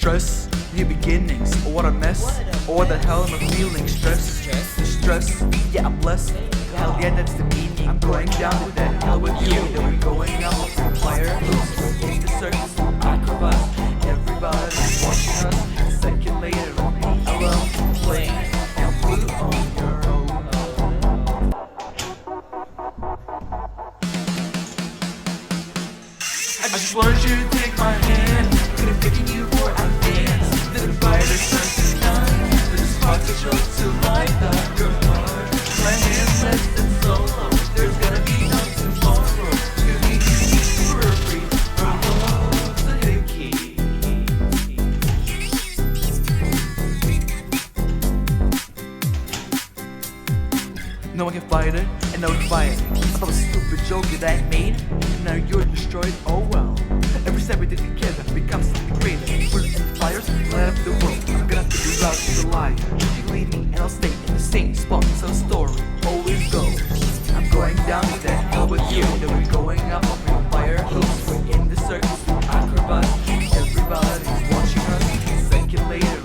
stress, new beginnings, or what a mess, or what the hell am I feeling? Stress, yeah I'm blessed. Hell yeah, that's the meaning. I'm going down to that hell with you. Then we're going up on fire. We're in the circus, acrobats. Everybody's watching us. A second later, alone, playing and blue on your own. I just wanted you to take my hand. Could have taken you for a dance. Then the fire starts to shine. Then the sparks that show to light up your heart. My hands resting so low. There's gonna be no tomorrow. You need to be free from all the hickey. No one can fight it, and no one can fight it. I thought a stupid joke that I made. Now you're destroyed, oh well. Every step we did together becomes something greater. We're in the fires, light up the world. I'm gonna have to be loud to the liar. You lead me and I'll stay in the same spot. So the story always goes. I'm going down to that hell with you. Then we're going up on fire. We're in the circus, acrobats. Everybody's watching us. A second later,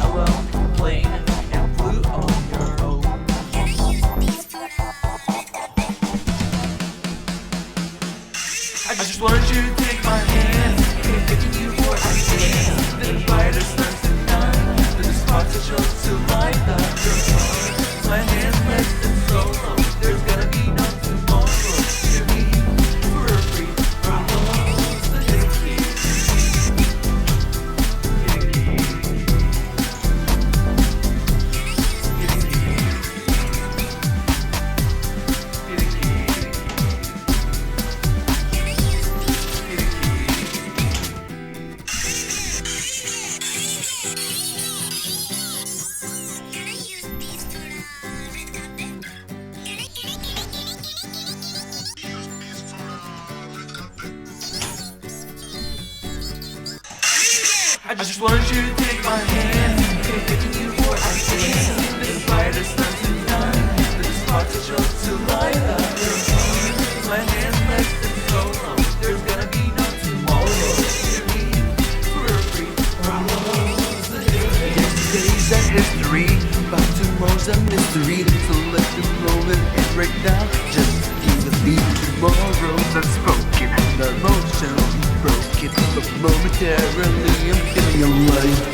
alone, playing and blue on your own. I just wanted you to take my hand. Could have taken you for a dance. Then the fire starts to shine. Then the sparks that show to light up your heart. My hands resting so low. There's gonna be no tomorrow. To me, we're free from all the hickey. I just wanted you to take my hand. Could have taken you for a dance. Then the fire starts to shine. Then the sparks that show to light up your heart. My hands resting so low. There's gonna be no tomorrow. To me, we're free from all the hickey. Yesterday's a history, but tomorrow's a mystery. So let the moment end right now. Just keep the beat. Tomorrow's unspoken. The emotions broken, but momentarily I'm feeling alive.